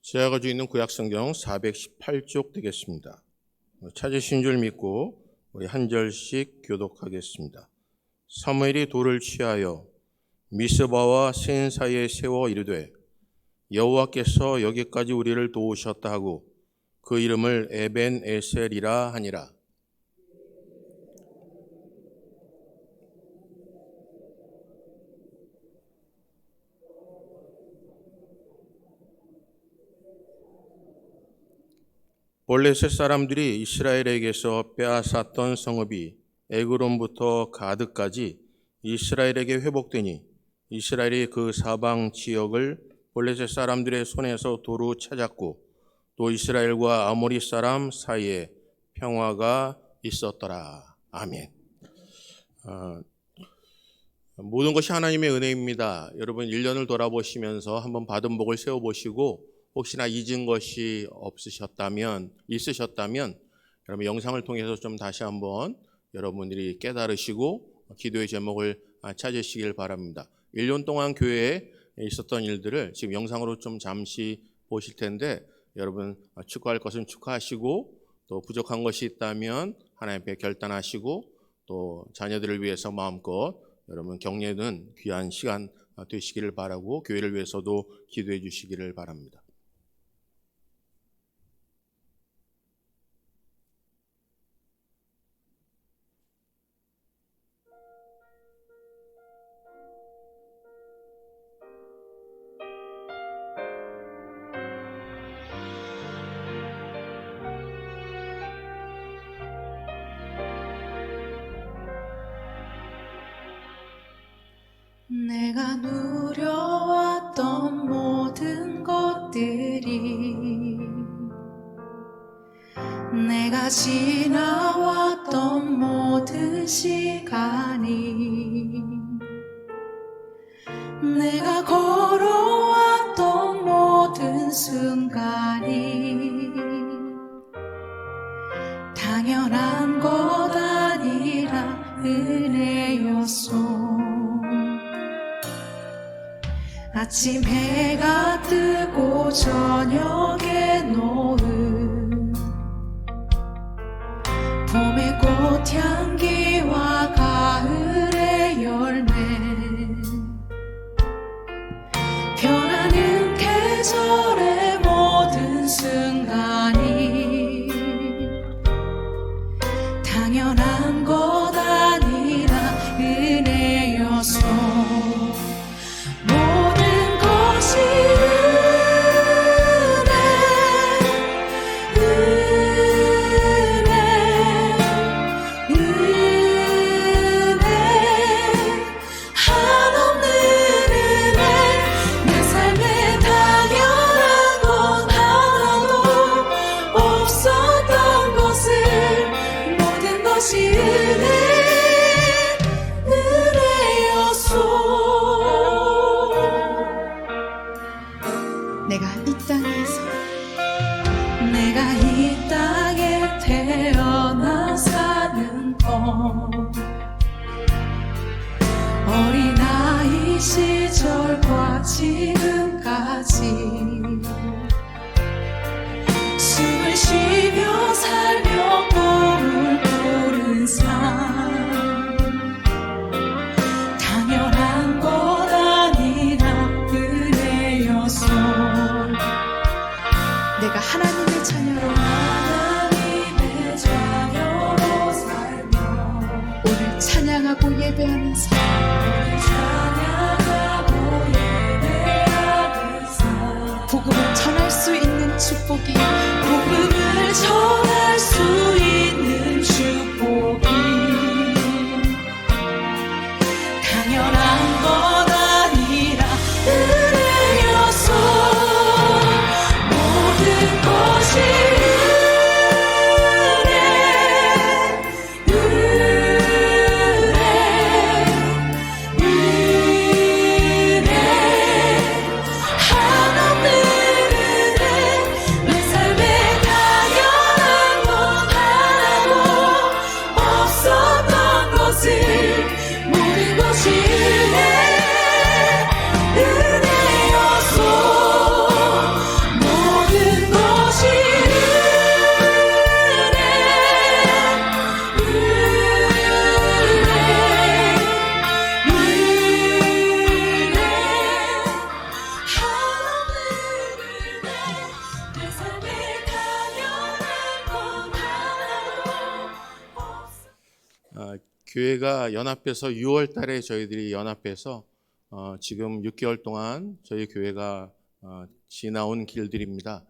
제가 가지고 있는 구약성경 418쪽 되겠습니다. 찾으신 줄 믿고 우리 한 절씩 교독하겠습니다. 사무엘이 돌을 취하여 미스바와 센 사이에 세워 이르되 여호와께서 여기까지 우리를 도우셨다 하고 그 이름을 에벤에셀이라 하니라. 블레셋 사람들이 이스라엘에게서 빼앗았던 성읍이 에그론부터 가드까지 이스라엘에게 회복되니 이스라엘이 그 사방 지역을 블레셋 사람들의 손에서 도로 찾았고 또 이스라엘과 아모리 사람 사이에 평화가 있었더라. 아멘. 모든 것이 하나님의 은혜입니다. 여러분 1년을 돌아보시면서 한번 받은 복을 세워보시고 혹시나 잊은 것이 있으셨다면 여러분 영상을 통해서 좀 다시 한번 여러분들이 깨달으시고 기도의 제목을 찾으시길 바랍니다. 1년 동안 교회에 있었던 일들을 지금 영상으로 좀 잠시 보실 텐데 여러분 축하할 것은 축하하시고 또 부족한 것이 있다면 하나님 앞에 결단하시고 또 자녀들을 위해서 마음껏 여러분 격려는 귀한 시간 되시기를 바라고 교회를 위해서도 기도해 주시기를 바랍니다. 내가 누려왔던 모든 것들이 내가 지나왔던 모든 시간이 내가 걸어왔던 모든 순간이 당연한 것 아니라 은혜였소. 아침 해가 뜨고 저녁에 노을 봄의 꽃향기와 가을의 열매 변하는 계절의 모든 순간이 당연한 것 아니라 은혜였소. 내가 이 땅에 태어나 사는 것 어린아이 시절과 지금까지 숨을 쉬며 살며 꿈을 꾸는 삶 당연한 것 아니라 은혜였소. 내가 하나님의 자녀로 살며 오늘 찬양하고 예배하는 삶 복음을 전할 수 있는 축복이 복음을 전할 수 있는 축복이 당연한 것 아니라 은혜였소. 모든 것이 한없는 은혜 내 삶에 당연한 교회가 연합해서 6월 달에 저희들이 연합해서 지금 6개월 동안 저희 교회가 지나온 길들입니다.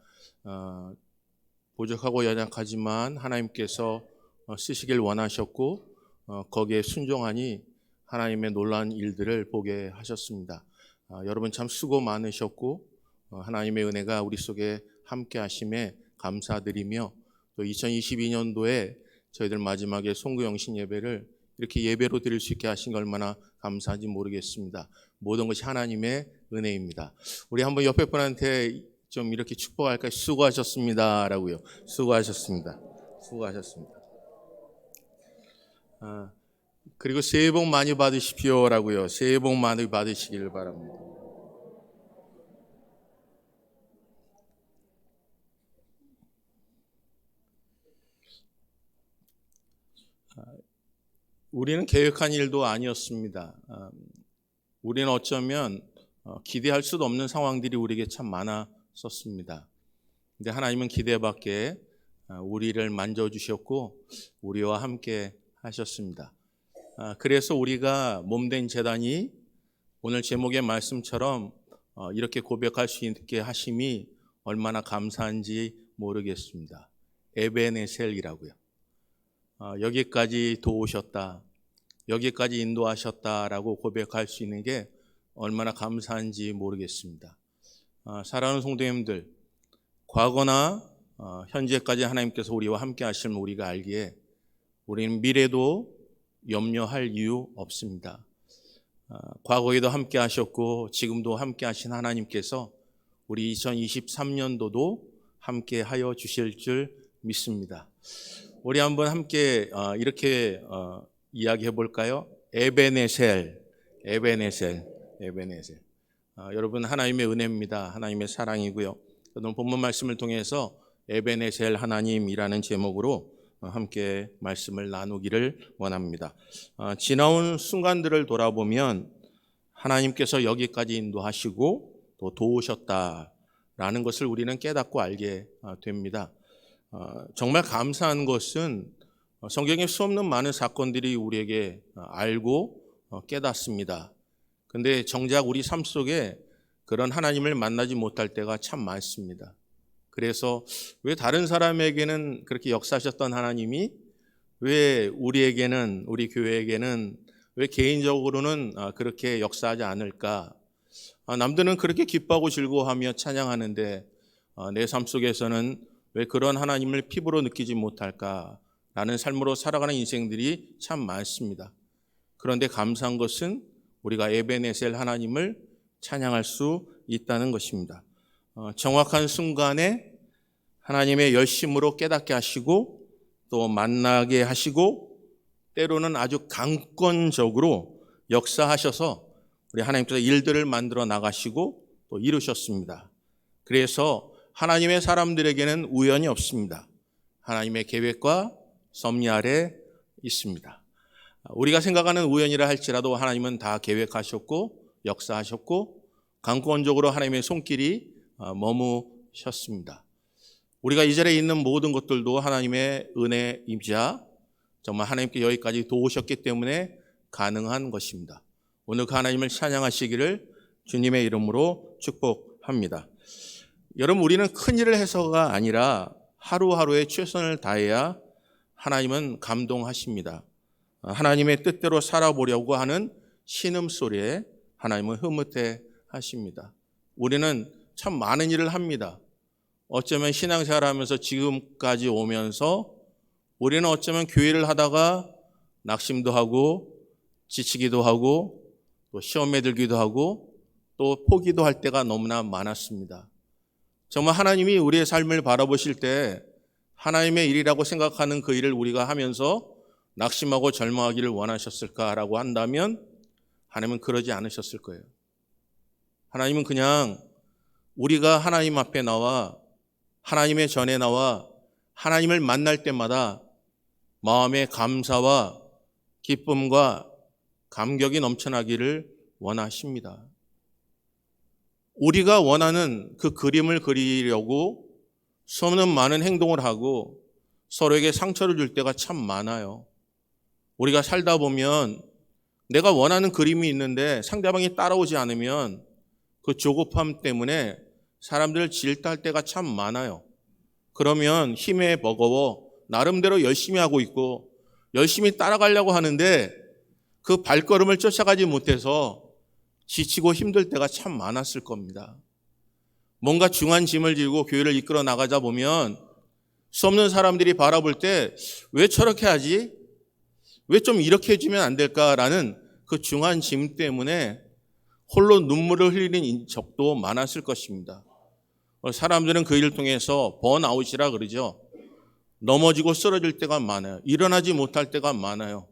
부족하고 연약하지만 하나님께서 쓰시길 원하셨고 거기에 순종하니 하나님의 놀라운 일들을 보게 하셨습니다. 여러분 참 수고 많으셨고 하나님의 은혜가 우리 속에 함께 하심에 감사드리며 또 2022년도에 저희들 마지막에 송구영신 예배를 이렇게 예배로 드릴 수 있게 하신 게 얼마나 감사한지 모르겠습니다. 모든 것이 하나님의 은혜입니다. 우리 한번 옆에 분한테 좀 이렇게 축복할까요? 수고하셨습니다 라고요. 수고하셨습니다. 수고하셨습니다. 그리고 새해 복 많이 받으십시오 라고요. 새해 복 많이 받으시길 바랍니다. 우리는 계획한 일도 아니었습니다. 우리는 어쩌면 기대할 수도 없는 상황들이 우리에게 참 많았었습니다. 근데 하나님은 기대 밖에 우리를 만져주셨고 우리와 함께 하셨습니다. 그래서 우리가 몸된 제단이 오늘 제목의 말씀처럼 이렇게 고백할 수 있게 하심이 얼마나 감사한지 모르겠습니다. 에베네셀이라고요. 여기까지 도우셨다, 여기까지 인도하셨다라고 고백할 수 있는 게 얼마나 감사한지 모르겠습니다. 사랑하는 성도님들, 과거나 현재까지 하나님께서 우리와 함께 하시면 우리가 알기에 우리는 미래도 염려할 이유 없습니다. 과거에도 함께 하셨고 지금도 함께 하신 하나님께서 우리 2023년도도 함께 하여 주실 줄 믿습니다. 우리 한번 함께 이렇게 이야기해 볼까요? 에베네셀. 여러분 하나님의 은혜입니다. 하나님의 사랑이고요. 오늘 본문 말씀을 통해서 에베네셀 하나님이라는 제목으로 함께 말씀을 나누기를 원합니다. 지나온 순간들을 돌아보면 하나님께서 여기까지 인도하시고 또 도우셨다라는 것을 우리는 깨닫고 알게 됩니다. 정말 감사한 것은 성경에 수없는 많은 사건들이 우리에게 알고 깨닫습니다. 근데 정작 우리 삶 속에 그런 하나님을 만나지 못할 때가 참 많습니다. 그래서 왜 다른 사람에게는 그렇게 역사하셨던 하나님이 왜 우리에게는, 우리 교회에게는 왜 개인적으로는 그렇게 역사하지 않을까? 남들은 그렇게 기뻐하고 즐거워하며 찬양하는데 내 삶 속에서는 왜 그런 하나님을 피부로 느끼지 못할까라는 삶으로 살아가는 인생들이 참 많습니다. 그런데 감사한 것은 우리가 에베네셀 하나님을 찬양할 수 있다는 것입니다. 정확한 순간에 하나님의 열심으로 깨닫게 하시고 또 만나게 하시고 때로는 아주 강권적으로 역사하셔서 우리 하나님께서 일들을 만들어 나가시고 또 이루셨습니다. 그래서 하나님의 사람들에게는 우연이 없습니다. 하나님의 계획과 섭리 아래 있습니다. 우리가 생각하는 우연이라 할지라도 하나님은 다 계획하셨고 역사하셨고 강권적으로 하나님의 손길이 머무셨습니다. 우리가 이 자리에 있는 모든 것들도 하나님의 은혜이자 정말 하나님께 여기까지 도우셨기 때문에 가능한 것입니다. 오늘 그 하나님을 찬양하시기를 주님의 이름으로 축복합니다. 여러분, 우리는 큰 일을 해서가 아니라 하루하루에 최선을 다해야 하나님은 감동하십니다. 하나님의 뜻대로 살아보려고 하는 신음소리에 하나님은 흐뭇해 하십니다. 우리는 참 많은 일을 합니다. 어쩌면 신앙생활 하면서 지금까지 오면서 우리는 어쩌면 교회를 하다가 낙심도 하고 지치기도 하고 또 시험에 들기도 하고 또 포기도 할 때가 너무나 많았습니다. 정말 하나님이 우리의 삶을 바라보실 때 하나님의 일이라고 생각하는 그 일을 우리가 하면서 낙심하고 절망하기를 원하셨을까라고 한다면 하나님은 그러지 않으셨을 거예요. 하나님은 그냥 우리가 하나님 앞에 나와 하나님의 전에 나와 하나님을 만날 때마다 마음의 감사와 기쁨과 감격이 넘쳐나기를 원하십니다. 우리가 원하는 그 그림을 그리려고 수없는 많은 행동을 하고 서로에게 상처를 줄 때가 참 많아요. 우리가 살다 보면 내가 원하는 그림이 있는데 상대방이 따라오지 않으면 그 조급함 때문에 사람들을 질타할 때가 참 많아요. 그러면 힘에 버거워 나름대로 열심히 하고 있고 열심히 따라가려고 하는데 그 발걸음을 쫓아가지 못해서 지치고 힘들 때가 참 많았을 겁니다. 뭔가 중한 짐을 지고 교회를 이끌어 나가다 보면 수 없는 사람들이 바라볼 때 왜 저렇게 하지? 왜 좀 이렇게 해주면 안 될까라는 그 중한 짐 때문에 홀로 눈물을 흘리는 적도 많았을 것입니다. 사람들은 그 일을 통해서 번아웃이라 그러죠. 넘어지고 쓰러질 때가 많아요. 일어나지 못할 때가 많아요.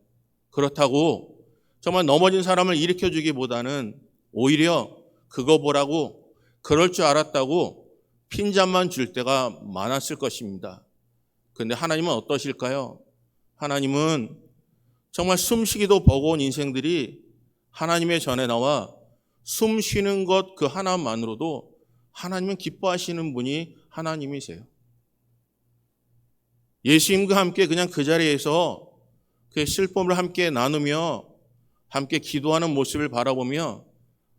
그렇다고 정말 넘어진 사람을 일으켜주기보다는 오히려 그거 보라고 그럴 줄 알았다고 핀잔만 줄 때가 많았을 것입니다. 그런데 하나님은 어떠실까요? 하나님은 정말 숨쉬기도 버거운 인생들이 하나님의 전에 나와 숨 쉬는 것 그 하나만으로도 하나님은 기뻐하시는 분이 하나님이세요. 예수님과 함께 그냥 그 자리에서 그의 슬픔을 함께 나누며 함께 기도하는 모습을 바라보며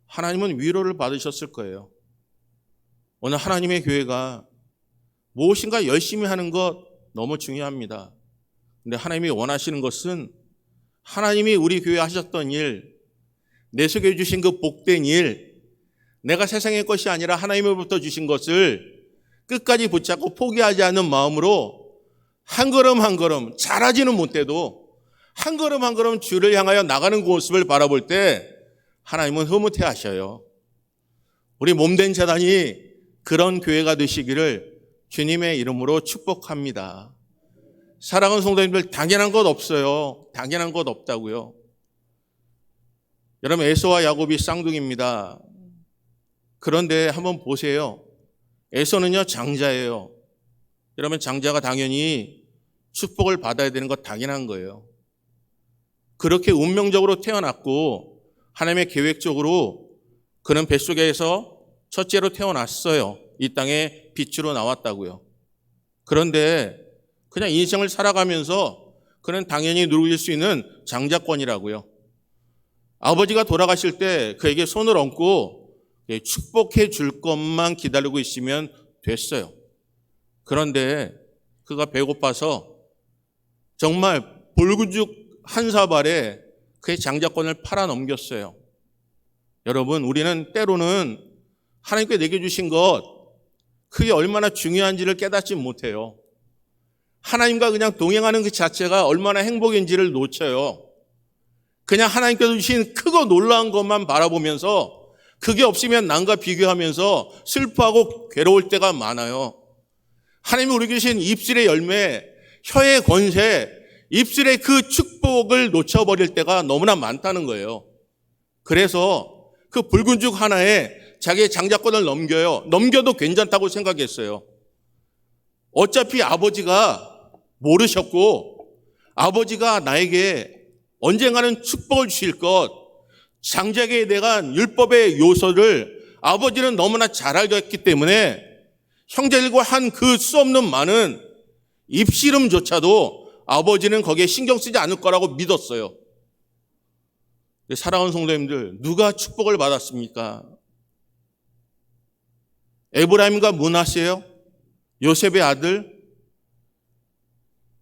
하나님은 위로를 받으셨을 거예요. 오늘 하나님의 교회가 무엇인가 열심히 하는 것 너무 중요합니다. 근데 하나님이 원하시는 것은 하나님이 우리 교회에 하셨던 일, 내속해 주신 그 복된 일, 내가 세상의 것이 아니라 하나님으로부터 주신 것을 끝까지 붙잡고 포기하지 않는 마음으로 한 걸음 한 걸음 잘하지는 못해도 한 걸음 한 걸음 주를 향하여 나가는 모습을 바라볼 때 하나님은 흐뭇해 하셔요. 우리 몸된 재단이 그런 교회가 되시기를 주님의 이름으로 축복합니다. 사랑하는 성도님들, 당연한 것 없어요. 당연한 것 없다고요. 여러분, 에서와 야곱이 쌍둥이입니다. 그런데 한번 보세요. 에서는요 장자예요. 여러분, 장자가 당연히 축복을 받아야 되는 것 당연한 거예요. 그렇게 운명적으로 태어났고 하나님의 계획적으로 그는 뱃속에서 첫째로 태어났어요. 이 땅에 빛으로 나왔다고요. 그런데 그냥 인생을 살아가면서 그는 당연히 누릴 수 있는 장자권이라고요. 아버지가 돌아가실 때 그에게 손을 얹고 축복해 줄 것만 기다리고 있으면 됐어요. 그런데 그가 배고파서 정말 볼근죽 한 사발에 그의 장자권을 팔아 넘겼어요. 여러분, 우리는 때로는 하나님께 내게 주신 것 그게 얼마나 중요한지를 깨닫지 못해요. 하나님과 그냥 동행하는 그 자체가 얼마나 행복인지를 놓쳐요. 그냥 하나님께서 주신 크고 놀라운 것만 바라보면서 그게 없으면 남과 비교하면서 슬퍼하고 괴로울 때가 많아요. 하나님이 우리에게 주신 입술의 열매, 혀의 권세, 입술의 그 축복을 놓쳐버릴 때가 너무나 많다는 거예요. 그래서 그 붉은 죽 하나에 자기의 장자권을 넘겨요. 넘겨도 괜찮다고 생각했어요. 어차피 아버지가 모르셨고 아버지가 나에게 언젠가는 축복을 주실 것, 장자에게 대한 율법의 요소를 아버지는 너무나 잘 알고 있기 때문에 형제들과 한 그 수 없는 많은 입씨름조차도 아버지는 거기에 신경 쓰지 않을 거라고 믿었어요. 사랑하는 성도님들, 누가 축복을 받았습니까? 에브라임과 므낫세요? 요셉의 아들?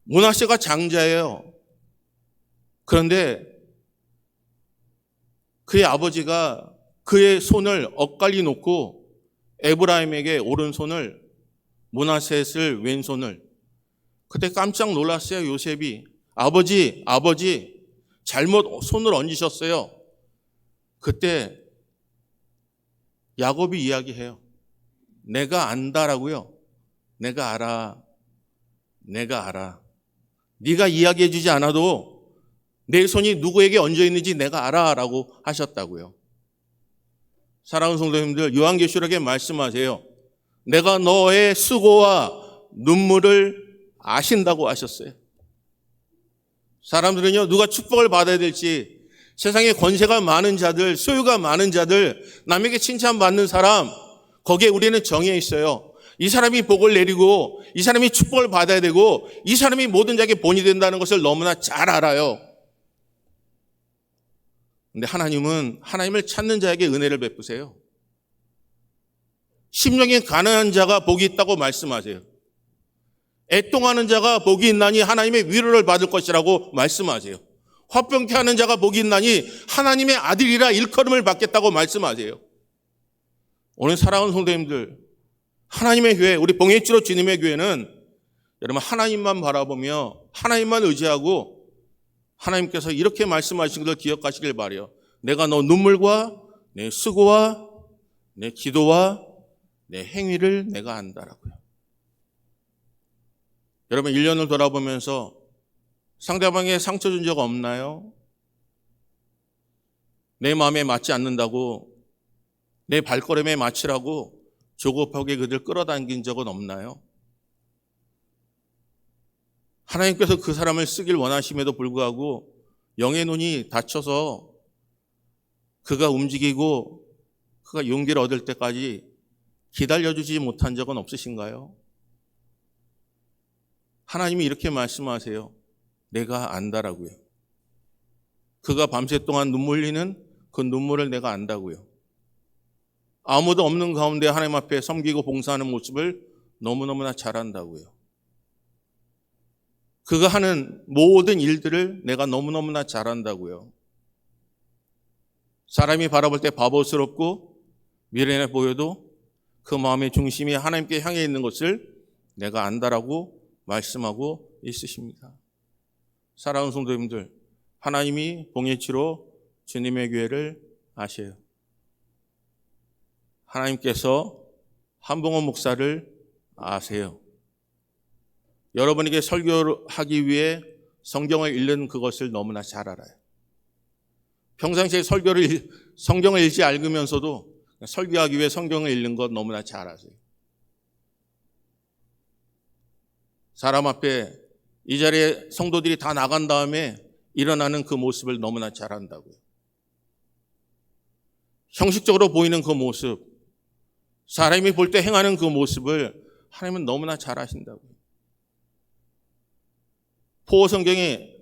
므낫세가 장자예요. 그런데 그의 아버지가 그의 손을 엇갈리 놓고 에브라임에게 오른손을, 므낫셋을 왼손을, 그때 깜짝 놀랐어요. 요셉이 아버지 잘못 손을 얹으셨어요. 그때 야곱이 이야기해요. 내가 안다라고요. 내가 알아. 네가 이야기해 주지 않아도 내 손이 누구에게 얹어 있는지 내가 알아 라고 하셨다고요. 사랑하는 성도님들, 요한계시록에 말씀하세요. 내가 너의 수고와 눈물을 아신다고 하셨어요. 사람들은요, 누가 축복을 받아야 될지, 세상에 권세가 많은 자들, 소유가 많은 자들, 남에게 칭찬받는 사람, 거기에 우리는 정해 있어요. 이 사람이 복을 내리고 이 사람이 축복을 받아야 되고 이 사람이 모든 자에게 본이 된다는 것을 너무나 잘 알아요. 근데 하나님은 하나님을 찾는 자에게 은혜를 베푸세요. 심령이 가난한 자가 복이 있다고 말씀하세요. 애통하는 자가 복이 있나니 하나님의 위로를 받을 것이라고 말씀하세요. 화병케 하는 자가 복이 있나니 하나님의 아들이라 일컬음을 받겠다고 말씀하세요. 오늘 사랑하는 성도님들, 하나님의 교회, 우리 봉해치로 주님의 교회는 여러분 하나님만 바라보며 하나님만 의지하고 하나님께서 이렇게 말씀하신 것을 기억하시길 바라요. 내가 너 눈물과 내 수고와 내 기도와 내 행위를 내가 안다라고요. 여러분 1년을 돌아보면서 상대방에 상처 준 적 없나요? 내 마음에 맞지 않는다고 내 발걸음에 맞추라고 조급하게 그들 끌어당긴 적은 없나요? 하나님께서 그 사람을 쓰길 원하심에도 불구하고 영의 눈이 닫혀서 그가 움직이고 그가 용기를 얻을 때까지 기다려주지 못한 적은 없으신가요? 하나님이 이렇게 말씀하세요. 내가 안다라고요. 그가 밤새 동안 눈물 흘리는 그 눈물을 내가 안다고요. 아무도 없는 가운데 하나님 앞에 섬기고 봉사하는 모습을 너무너무나 잘 안다고요. 그가 하는 모든 일들을 내가 너무너무나 잘 안다고요. 사람이 바라볼 때 바보스럽고 미련해 보여도 그 마음의 중심이 하나님께 향해 있는 것을 내가 안다라고 말씀하고 있으십니다. 사랑하는 성도님들, 하나님이 봉해치로 주님의 교회를 아셔요. 하나님께서 한봉원 목사를 아세요. 여러분에게 설교하기 위해 성경을 읽는 그것을 너무나 잘 알아요. 평상시에 성경을 읽지 않으면서도 설교하기 위해 성경을 읽는 것 너무나 잘 아세요. 사람 앞에 이 자리에 성도들이 다 나간 다음에 일어나는 그 모습을 너무나 잘 안다고요. 형식적으로 보이는 그 모습, 사람이 볼 때 행하는 그 모습을 하나님은 너무나 잘 아신다고요.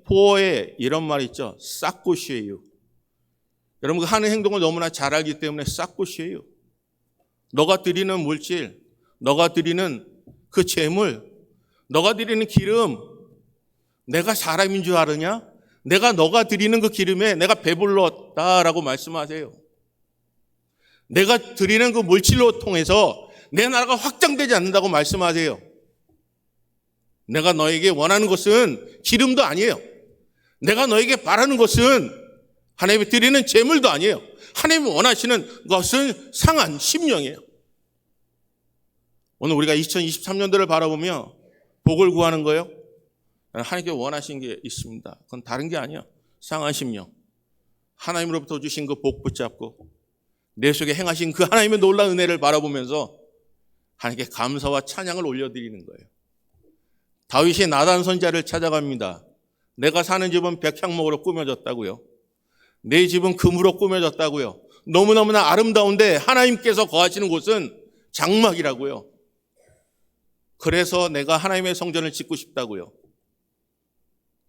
포어에 이런 말이 있죠. 싹굿이에요. 여러분 그 하는 행동을 너무나 잘 알기 때문에 싹굿이에요. 너가 드리는 물질, 너가 드리는 그 재물, 너가 드리는 기름, 내가 사람인 줄 아느냐? 내가 너가 드리는 그 기름에 내가 배불렀다라고 말씀하세요. 내가 드리는 그 물질로 통해서 내 나라가 확장되지 않는다고 말씀하세요. 내가 너에게 원하는 것은 기름도 아니에요. 내가 너에게 바라는 것은 하나님이 드리는 재물도 아니에요. 하나님이 원하시는 것은 상한 심령이에요. 오늘 우리가 2023년도를 바라보며 복을 구하는 거예요. 하나님께 원하신 게 있습니다. 그건 다른 게 아니야. 상한 심령. 하나님으로부터 주신 그 복 붙잡고 내 속에 행하신 그 하나님의 놀라운 은혜를 바라보면서 하나님께 감사와 찬양을 올려드리는 거예요. 다윗이 나단 선지자를 찾아갑니다. 내가 사는 집은 백향목으로 꾸며졌다고요. 내 집은 금으로 꾸며졌다고요. 너무너무나 아름다운데 하나님께서 거하시는 곳은 장막이라고요. 그래서 내가 하나님의 성전을 짓고 싶다고요.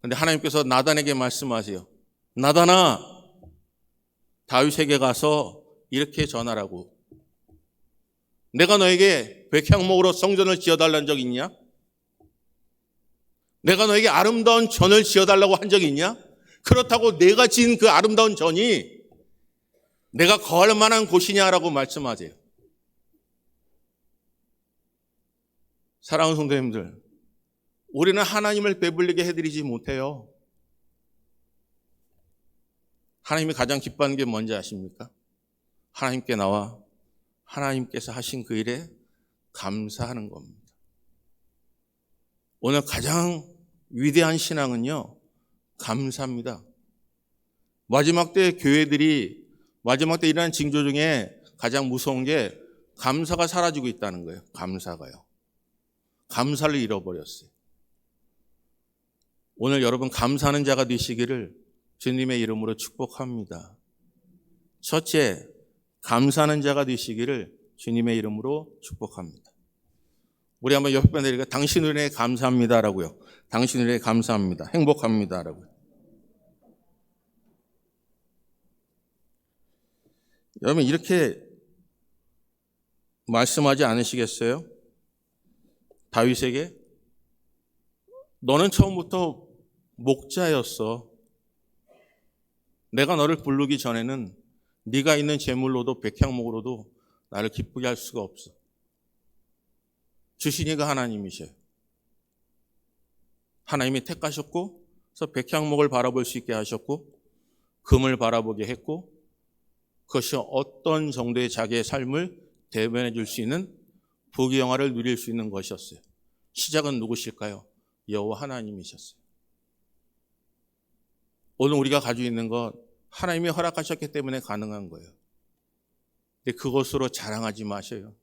그런데 하나님께서 나단에게 말씀하세요. 나단아, 다윗에게 가서 이렇게 전하라고. 내가 너에게 백향목으로 성전을 지어달라는 적 있냐? 내가 너에게 아름다운 전을 지어달라고 한 적이 있냐? 그렇다고 내가 지은 그 아름다운 전이 내가 거할 만한 곳이냐라고 말씀하세요. 사랑하는 성도님들, 우리는 하나님을 배불리게 해드리지 못해요. 하나님이 가장 기뻐하는 게 뭔지 아십니까? 하나님께 나와 하나님께서 하신 그 일에 감사하는 겁니다. 오늘 가장 위대한 신앙은요, 감사입니다. 마지막 때 교회들이 마지막 때 일어나는 징조 중에 가장 무서운 게 감사가 사라지고 있다는 거예요. 감사가요. 감사를 잃어버렸어요. 오늘 여러분 감사하는 자가 되시기를 주님의 이름으로 축복합니다. 첫째, 감사하는 자가 되시기를 주님의 이름으로 축복합니다. 우리 한번 옆에 내리가 당신 은혜에 감사합니다라고요. 당신 은혜에 감사합니다. 행복합니다라고요. 여러분 이렇게 말씀하지 않으시겠어요? 다윗에게 너는 처음부터 목자였어. 내가 너를 부르기 전에는 네가 있는 재물로도 백향목으로도 나를 기쁘게 할 수가 없어. 주신 이가 하나님이셔요. 하나님이 택하셨고 그래서 백향목을 바라볼 수 있게 하셨고 금을 바라보게 했고 그것이 어떤 정도의 자기의 삶을 대변해 줄 수 있는 부귀영화를 누릴 수 있는 것이었어요. 시작은 누구실까요? 여호와 하나님이셨어요. 오늘 우리가 가지고 있는 것 하나님이 허락하셨기 때문에 가능한 거예요. 근데 그것으로 자랑하지 마셔요.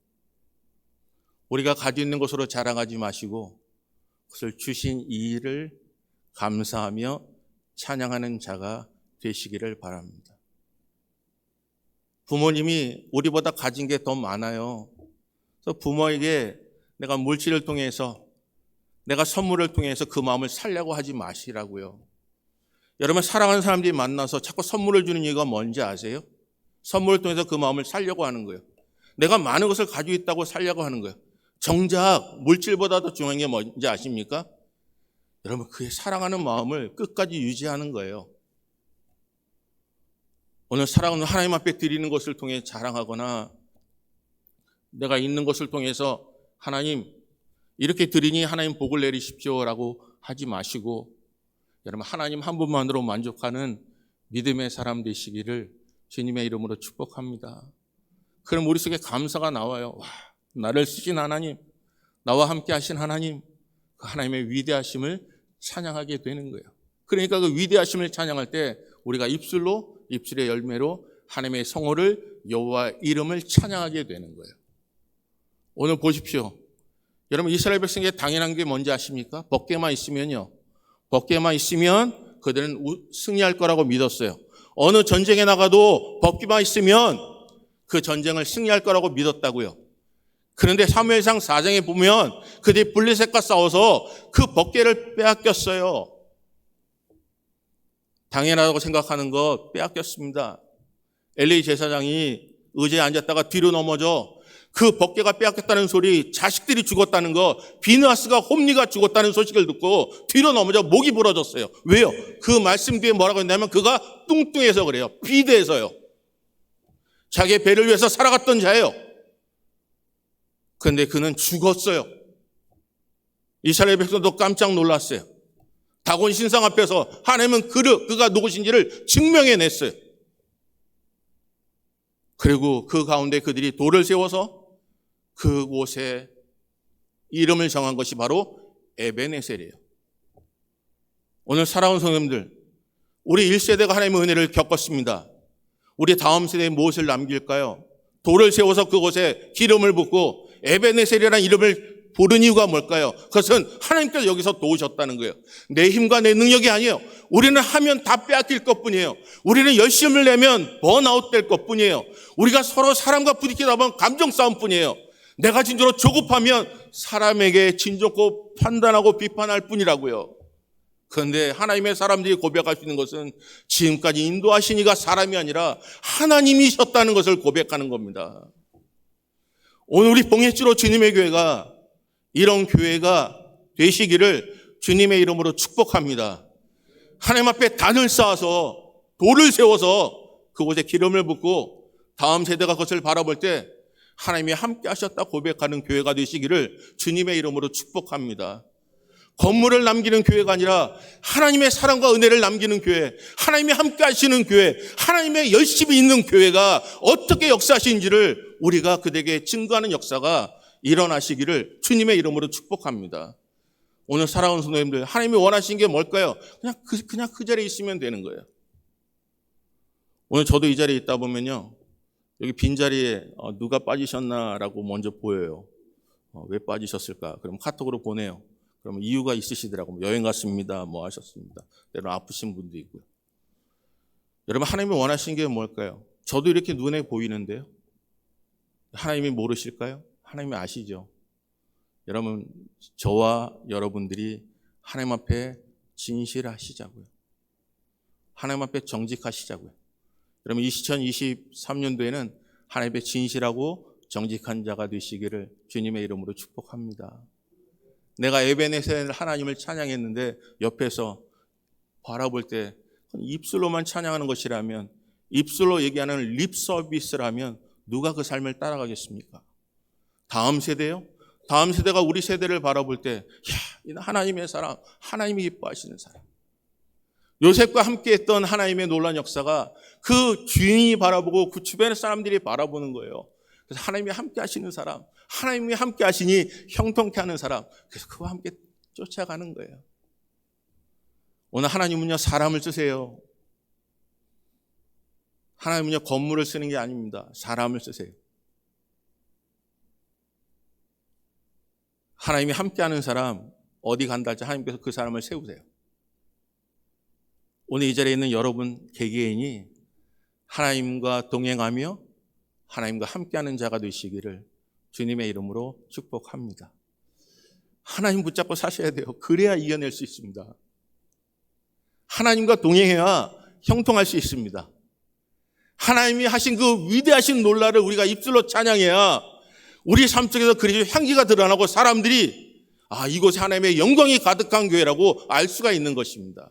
우리가 가지고 있는 것으로 자랑하지 마시고 그것을 주신 이 일을 감사하며 찬양하는 자가 되시기를 바랍니다. 부모님이 우리보다 가진 게 더 많아요. 그래서 부모에게 내가 물질을 통해서 내가 선물을 통해서 그 마음을 살려고 하지 마시라고요. 여러분 사랑하는 사람들이 만나서 자꾸 선물을 주는 이유가 뭔지 아세요? 선물을 통해서 그 마음을 살려고 하는 거예요. 내가 많은 것을 가지고 있다고 살려고 하는 거예요. 정작 물질보다 더 중요한 게 뭔지 아십니까? 여러분 그의 사랑하는 마음을 끝까지 유지하는 거예요. 오늘 사랑은 하나님 앞에 드리는 것을 통해 자랑하거나 내가 있는 것을 통해서 하나님 이렇게 드리니 하나님 복을 내리십시오라고 하지 마시고 여러분 하나님 한 분만으로 만족하는 믿음의 사람 되시기를 주님의 이름으로 축복합니다. 그럼 우리 속에 감사가 나와요. 와, 나를 쓰신 하나님, 나와 함께 하신 하나님, 그 하나님의 위대하심을 찬양하게 되는 거예요. 그러니까 그 위대하심을 찬양할 때 우리가 입술의 열매로 하나님의 성호를 여호와 이름을 찬양하게 되는 거예요. 오늘 보십시오. 여러분 이스라엘 백성에게 당연한 게 뭔지 아십니까? 벗개만 있으면요. 벗개만 있으면 그들은 승리할 거라고 믿었어요. 어느 전쟁에 나가도 벗개만 있으면 그 전쟁을 승리할 거라고 믿었다고요. 그런데 사무엘상 4장에 보면 그들이 블레셋과 싸워서 그 벗개를 빼앗겼어요. 당연하다고 생각하는 거 빼앗겼습니다. 엘리 제사장이 의자에 앉았다가 뒤로 넘어져 그 벗개가 빼앗겼다는 소리, 자식들이 죽었다는 거, 비느하스가 홈리가 죽었다는 소식을 듣고 뒤로 넘어져 목이 부러졌어요. 왜요? 그 말씀 뒤에 뭐라고 했냐면 그가 뚱뚱해서 그래요. 비대해서요. 자기의 배를 위해서 살아갔던 자예요. 그런데 그는 죽었어요. 이스라엘 백성도 깜짝 놀랐어요. 다곤 신상 앞에서 하나님은 그가 누구신지를 증명해냈어요. 그리고 그 가운데 그들이 돌을 세워서 그곳에 이름을 정한 것이 바로 에베네셀이에요. 오늘 사랑하는 성도님들, 우리 1세대가 하나님의 은혜를 겪었습니다. 우리 다음 세대에 무엇을 남길까요? 돌을 세워서 그곳에 기름을 붓고 에베네셀이라는 이름을 부른 이유가 뭘까요? 그것은 하나님께서 여기서 도우셨다는 거예요. 내 힘과 내 능력이 아니에요. 우리는 하면 다 빼앗길 것뿐이에요. 우리는 열심을 내면 번아웃 될 것뿐이에요. 우리가 서로 사람과 부딪히다 보면 감정 싸움뿐이에요. 내가 진짜로 조급하면 사람에게 진정고 판단하고 비판할 뿐이라고요. 그런데 하나님의 사람들이 고백할 수 있는 것은 지금까지 인도하신 이가 사람이 아니라 하나님이셨다는 것을 고백하는 겁니다. 오늘 우리 봉해주로 주님의 교회가 이런 교회가 되시기를 주님의 이름으로 축복합니다. 하나님 앞에 단을 쌓아서 돌을 세워서 그곳에 기름을 붓고 다음 세대가 그것을 바라볼 때 하나님이 함께 하셨다 고백하는 교회가 되시기를 주님의 이름으로 축복합니다. 건물을 남기는 교회가 아니라 하나님의 사랑과 은혜를 남기는 교회, 하나님이 함께 하시는 교회, 하나님의 열심히 있는 교회가 어떻게 역사하시는지를 우리가 그들에게 증거하는 역사가 일어나시기를 주님의 이름으로 축복합니다. 오늘 사랑하는 성도님들, 하나님이 원하시는 게 뭘까요? 그냥 그 자리에 있으면 되는 거예요. 오늘 저도 이 자리에 있다 보면요, 여기 빈자리에 누가 빠지셨나라고 먼저 보여요. 왜 빠지셨을까? 그럼 카톡으로 보내요. 그러면 이유가 있으시더라고요. 여행 갔습니다. 뭐 하셨습니다. 때로는 아프신 분도 있고요. 여러분 하나님이 원하시는 게 뭘까요? 저도 이렇게 눈에 보이는데요. 하나님이 모르실까요? 하나님이 아시죠. 여러분 저와 여러분들이 하나님 앞에 진실하시자고요. 하나님 앞에 정직하시자고요. 여러분 2023년도에는 하나님의 진실하고 정직한 자가 되시기를 주님의 이름으로 축복합니다. 내가 에베네셀 하나님을 찬양했는데 옆에서 바라볼 때 입술로만 찬양하는 것이라면, 입술로 얘기하는 립 서비스라면 누가 그 삶을 따라가겠습니까? 다음 세대요? 다음 세대가 우리 세대를 바라볼 때, 이 하나님의 사람, 하나님이 기뻐하시는 사람. 요셉과 함께했던 하나님의 놀라운 역사가 그 주인이 바라보고 그 주변의 사람들이 바라보는 거예요. 그래서 하나님이 함께 하시는 사람, 하나님이 함께 하시니 형통케 하는 사람, 그래서 그와 함께 쫓아가는 거예요. 오늘 하나님은요, 사람을 쓰세요. 하나님은요, 건물을 쓰는 게 아닙니다. 사람을 쓰세요. 하나님이 함께하는 사람, 어디 간다 할지 하나님께서 그 사람을 세우세요. 오늘 이 자리에 있는 여러분 개개인이 하나님과 동행하며 하나님과 함께하는 자가 되시기를 주님의 이름으로 축복합니다. 하나님 붙잡고 사셔야 돼요. 그래야 이겨낼 수 있습니다. 하나님과 동행해야 형통할 수 있습니다. 하나님이 하신 그 위대하신 놀라를 우리가 입술로 찬양해야 우리 삶 속에서 그리스도의 향기가 드러나고 사람들이 이곳에 하나님의 영광이 가득한 교회라고 알 수가 있는 것입니다.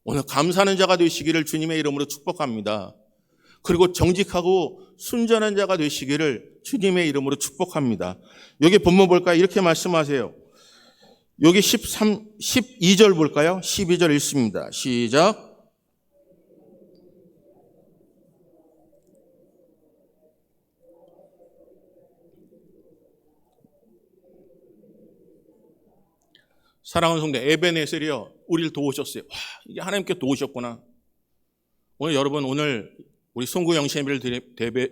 오늘 감사하는 자가 되시기를 주님의 이름으로 축복합니다. 그리고 정직하고 순전한 자가 되시기를 주님의 이름으로 축복합니다. 여기 본문 볼까요? 이렇게 말씀하세요. 여기 12절 볼까요? 12절 읽습니다. 시작. 사랑하는 성도, 에베네셀이요, 우리를 도우셨어요. 이게 하나님께 도우셨구나. 오늘 여러분, 오늘 우리 송구 영신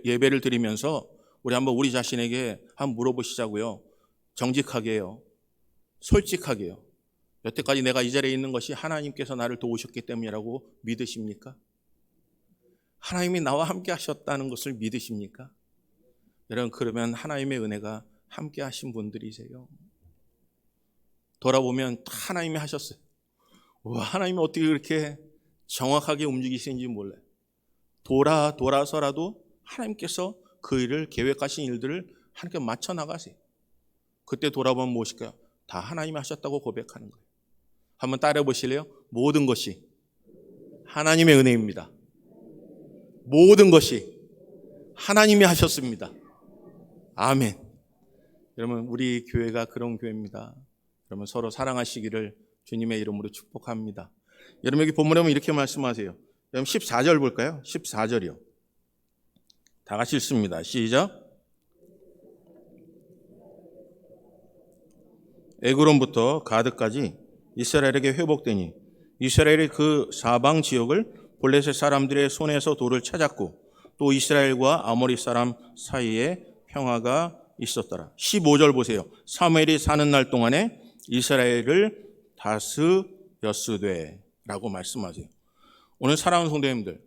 예배를 드리면서 우리 한번 우리 자신에게 한번 물어보시자고요. 정직하게요, 솔직하게요. 여태까지 내가 이 자리에 있는 것이 하나님께서 나를 도우셨기 때문이라고 믿으십니까? 하나님이 나와 함께 하셨다는 것을 믿으십니까? 여러분, 그러면 하나님의 은혜가 함께 하신 분들이세요. 돌아보면 다 하나님이 하셨어요. 하나님이 어떻게 그렇게 정확하게 움직이시는지 몰라요. 돌아서라도 하나님께서 그 일을, 계획하신 일들을 하나님께 맞춰 나가세요. 그때 돌아보면 무엇일까요? 다 하나님이 하셨다고 고백하는 거예요. 한번 따라해 보실래요? 모든 것이 하나님의 은혜입니다. 모든 것이 하나님이 하셨습니다. 아멘. 여러분, 우리 교회가 그런 교회입니다. 여러분, 서로 사랑하시기를 주님의 이름으로 축복합니다. 여러분, 여기 본문에 보면 이렇게 말씀하세요. 여러분 14절 볼까요? 14절이요. 다 같이 읽습니다. 시작. 에그론부터 가드까지 이스라엘에게 회복되니 이스라엘이 그 사방 지역을 블레셋 사람들의 손에서 돌을 찾았고 또 이스라엘과 아모리 사람 사이에 평화가 있었더라. 15절 보세요. 사무엘이 사는 날 동안에 이스라엘을 다스렸으되 라고 말씀하세요. 오늘 사랑하는 성도님들,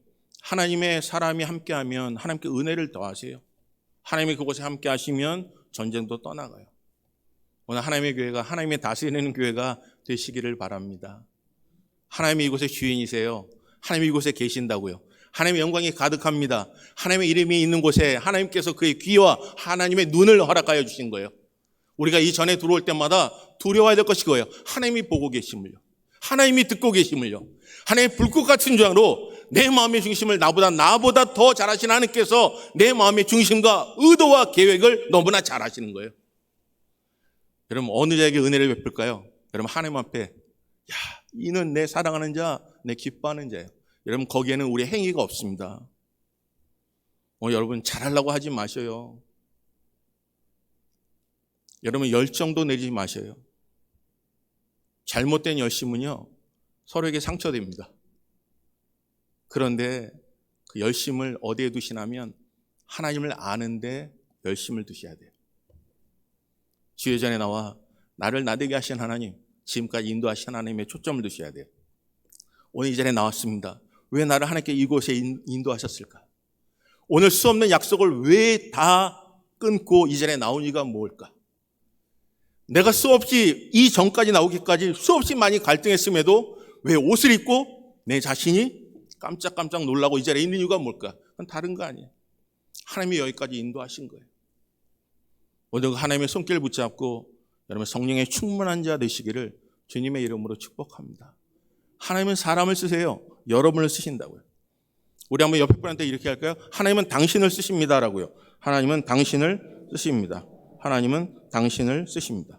하나님의 사람이 함께하면 하나님께 은혜를 더하세요. 하나님이 그곳에 함께 하시면 전쟁도 떠나가요. 오늘 하나님의 교회가 하나님의 다스리는 교회가 되시기를 바랍니다. 하나님이 이곳의 주인이세요. 하나님이 이곳에 계신다고요. 하나님의 영광이 가득합니다. 하나님의 이름이 있는 곳에 하나님께서 그의 귀와 하나님의 눈을 허락하여 주신 거예요. 우리가 이 전에 들어올 때마다 두려워야 될 것이 거예요. 하나님이 보고 계심을요. 하나님이 듣고 계심을요. 하나님의 불꽃 같은 조항으로 내 마음의 중심을 나보다 더 잘 아시는 하나님께서 내 마음의 중심과 의도와 계획을 너무나 잘 아시는 거예요. 여러분, 어느 자에게 은혜를 베풀까요? 여러분, 하나님 앞에 이는 내 사랑하는 자, 내 기뻐하는 자예요. 여러분, 거기에는 우리의 행위가 없습니다. 여러분, 잘하려고 하지 마셔요. 여러분, 열정도 내지 마셔요. 잘못된 열심은요, 서로에게 상처됩니다. 그런데 그 열심을 어디에 두시냐면 하나님을 아는데 열심을 두셔야 돼요. 주예전에 나와 나를 나되게 하신 하나님, 지금까지 인도하신 하나님의 초점을 두셔야 돼요. 오늘 이 자리에 나왔습니다. 왜 나를 하나님께 이곳에 인도하셨을까? 오늘 수없는 약속을 왜 다 끊고 이 자리에 나온 이유가 뭘까? 내가 수없이 이 전까지 나오기까지 수없이 많이 갈등했음에도 왜 옷을 입고 내 자신이 깜짝깜짝 놀라고 이 자리에 있는 이유가 뭘까? 그건 다른 거 아니에요. 하나님이 여기까지 인도하신 거예요. 오늘 하나님의 손길 붙잡고 여러분 성령의 충만한 자 되시기를 주님의 이름으로 축복합니다. 하나님은 사람을 쓰세요. 여러분을 쓰신다고요. 우리 한번 옆에 분한테 이렇게 할까요? 하나님은 당신을 쓰십니다라고요. 하나님은 당신을 쓰십니다. 하나님은 당신을 쓰십니다.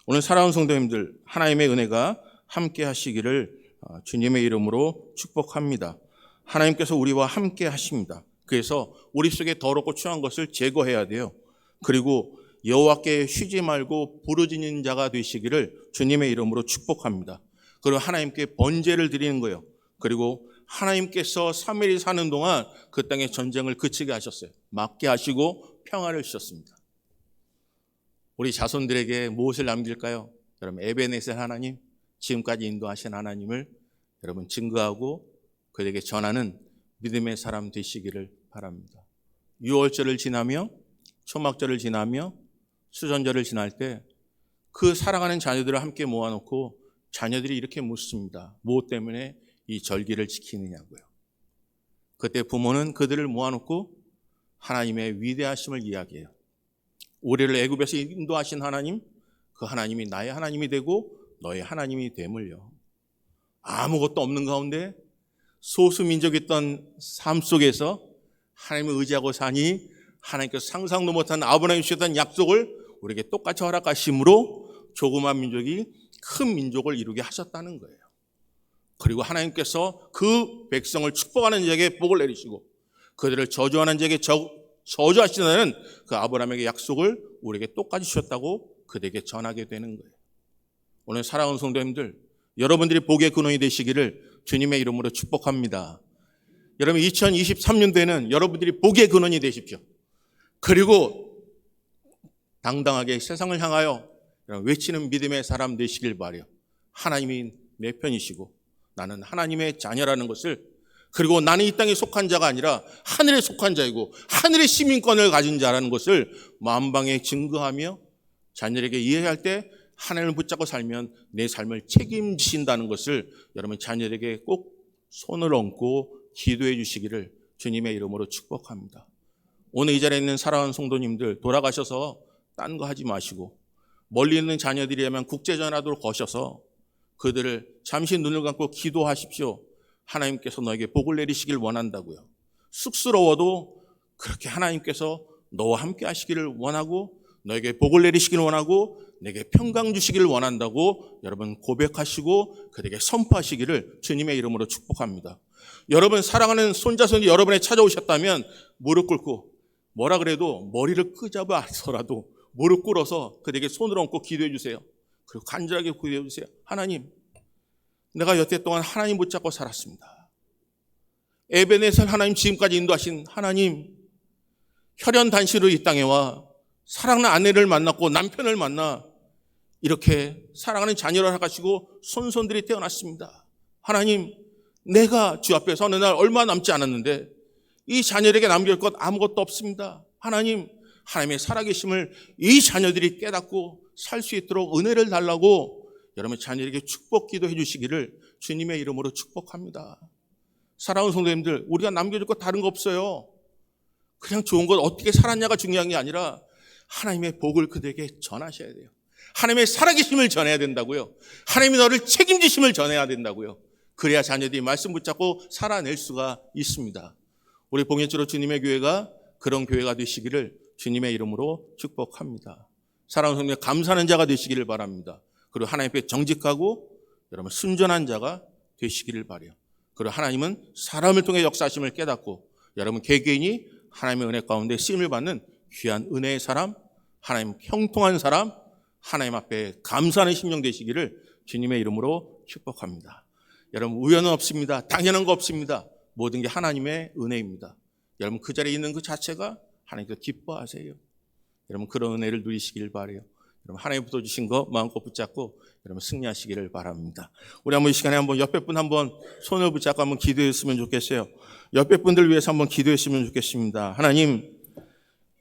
오늘 사랑하는 성도님들, 하나님의 은혜가 함께 하시기를 주님의 이름으로 축복합니다. 하나님께서 우리와 함께 하십니다. 그래서 우리 속에 더럽고 추한 것을 제거해야 돼요. 그리고 여호와께 쉬지 말고 부르짖는 자가 되시기를 주님의 이름으로 축복합니다. 그리고 하나님께 번제를 드리는 거예요. 그리고 하나님께서 3일이 사는 동안 그 땅의 전쟁을 그치게 하셨어요. 막게 하시고 평화를 주셨습니다. 우리 자손들에게 무엇을 남길까요? 여러분, 에베네셀 하나님, 지금까지 인도하신 하나님을 여러분 증거하고 그에게 전하는 믿음의 사람 되시기를 바랍니다. 유월절을 지나며 초막절을 지나며 수전절을 지날 때 그 사랑하는 자녀들을 함께 모아놓고 자녀들이 이렇게 묻습니다. 무엇 때문에 이 절기를 지키느냐고요. 그때 부모는 그들을 모아놓고 하나님의 위대하심을 이야기해요. 우리를 애굽에서 인도하신 하나님, 그 하나님이 나의 하나님이 되고 너의 하나님이 됨을요. 아무것도 없는 가운데 소수민족이었던 삶 속에서 하나님을 의지하고 사니 하나님께서 상상도 못한 아브라함이 주셨던 약속을 우리에게 똑같이 허락하심으로 조그만 민족이 큰 민족을 이루게 하셨다는 거예요. 그리고 하나님께서 그 백성을 축복하는 자에게 복을 내리시고 그들을 저주하는 자에게 저주하시는 그 아브라함에게 약속을 우리에게 똑같이 주셨다고 그들에게 전하게 되는 거예요. 오늘 사랑하는 성도님들, 여러분들이 복의 근원이 되시기를 주님의 이름으로 축복합니다. 여러분 2023년도에는 여러분들이 복의 근원이 되십시오. 그리고 당당하게 세상을 향하여 외치는 믿음의 사람 되시길 바라요. 하나님이 내 편이시고 나는 하나님의 자녀라는 것을, 그리고 나는 이 땅에 속한 자가 아니라 하늘에 속한 자이고 하늘의 시민권을 가진 자라는 것을 만방에 증거하며 자녀에게 이해할 때 하나님을 붙잡고 살면 내 삶을 책임지신다는 것을 여러분 자녀에게 꼭 손을 얹고 기도해 주시기를 주님의 이름으로 축복합니다. 오늘 이 자리에 있는 사랑하는 성도님들, 돌아가셔서 딴 거 하지 마시고 멀리 있는 자녀들이라면 국제전화도로 거셔서 그들을 잠시 눈을 감고 기도하십시오. 하나님께서 너에게 복을 내리시길 원한다고요. 쑥스러워도 그렇게 하나님께서 너와 함께 하시기를 원하고 너에게 복을 내리시길 원하고 내게 평강 주시기를 원한다고 여러분 고백하시고 그에게 선포하시기를 주님의 이름으로 축복합니다. 여러분 사랑하는 손자손이 여러분에 찾아오셨다면 무릎 꿇고 뭐라 그래도 머리를 끄잡아서라도 무릎 꿇어서 그에게 손을 얹고 기도해 주세요. 그리고 간절하게 기도해 주세요. 하나님, 내가 여태 동안 하나님 붙잡고 살았습니다. 에베네셀 하나님, 지금까지 인도하신 하나님, 혈연 단시로 이 땅에 와 사랑하는 아내를 만났고 남편을 만나 이렇게 사랑하는 자녀를 하시고 손손들이 태어났습니다. 하나님, 내가 주 앞에 서는 날 얼마 남지 않았는데 이 자녀에게 남길 것 아무것도 없습니다. 하나님, 하나님의 살아계심을 이 자녀들이 깨닫고 살 수 있도록 은혜를 달라고 여러분 자녀에게 축복 기도해 주시기를 주님의 이름으로 축복합니다. 사랑하는 성도님들, 우리가 남겨줄 것 다른 거 없어요. 그냥 좋은 것 어떻게 살았냐가 중요한 게 아니라 하나님의 복을 그들에게 전하셔야 돼요. 하나님의 살아계심을 전해야 된다고요. 하나님이 너를 책임지심을 전해야 된다고요. 그래야 자녀들이 말씀 붙잡고 살아낼 수가 있습니다. 우리 봉예주로 주님의 교회가 그런 교회가 되시기를 주님의 이름으로 축복합니다. 사랑하는 성도님, 감사하는 자가 되시기를 바랍니다. 그리고 하나님께 정직하고 여러분 순전한 자가 되시기를 바라요. 그리고 하나님은 사람을 통해 역사하심을 깨닫고 여러분 개개인이 하나님의 은혜 가운데 쓰임을 받는 귀한 은혜의 사람, 하나님 형통한 사람, 하나님 앞에 감사하는 심령 되시기를 주님의 이름으로 축복합니다. 여러분 우연은 없습니다. 당연한 거 없습니다. 모든 게 하나님의 은혜입니다. 여러분 그 자리에 있는 그 자체가 하나님께서 기뻐하세요. 여러분 그런 은혜를 누리시길 바라요. 여러분 하나님 붙어주신 거 마음껏 붙잡고 여러분 승리하시기를 바랍니다. 우리 한번 이 시간에 한번 옆에 분 한번 손을 붙잡고 한번 기도했으면 좋겠어요. 옆에 분들 위해서 한번 기도했으면 좋겠습니다. 하나님,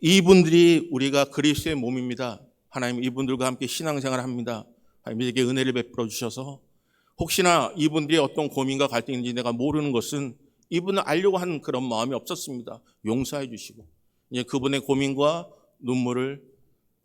이분들이 우리가 그리스도의 몸입니다. 하나님 이분들과 함께 신앙생활을 합니다. 하나님에게 은혜를 베풀어 주셔서 혹시나 이분들이 어떤 고민과 갈등인지 내가 모르는 것은 이분을 알려고 하는 그런 마음이 없었습니다. 용서해 주시고 이제 그분의 고민과 눈물을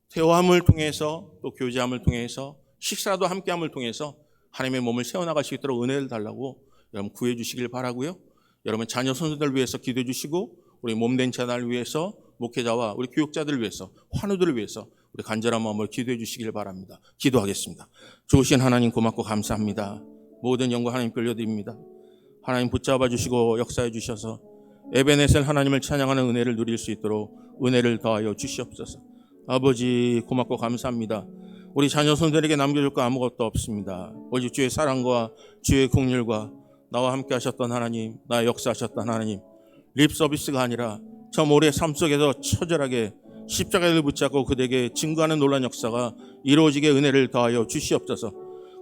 대화함을 통해서 또 교제함을 통해서 식사도 함께함을 통해서 하나님의 몸을 세워나갈 수 있도록 은혜를 달라고 여러분 구해 주시길 바라고요. 여러분 자녀 선수들 위해서 기도해 주시고 우리 몸된 자날 위해서 목회자와 우리 교육자들을 위해서 환우들을 위해서 우리 간절한 마음으로 기도해 주시길 바랍니다. 기도하겠습니다. 좋으신 하나님 고맙고 감사합니다. 모든 영광 하나님께 올려드립니다. 하나님 붙잡아 주시고 역사해 주셔서 에베네셀 하나님을 찬양하는 은혜를 누릴 수 있도록 은혜를 더하여 주시옵소서. 아버지 고맙고 감사합니다. 우리 자녀 손들에게 남겨줄 거 아무것도 없습니다. 오직 주의 사랑과 주의 긍휼과 나와 함께 하셨던 하나님, 나의 역사하셨던 하나님, 립 서비스가 아니라 참 우리의 삶 속에서 처절하게 십자가를 붙잡고 그대에게 증거하는 놀라운 역사가 이루어지게 은혜를 더하여 주시옵소서.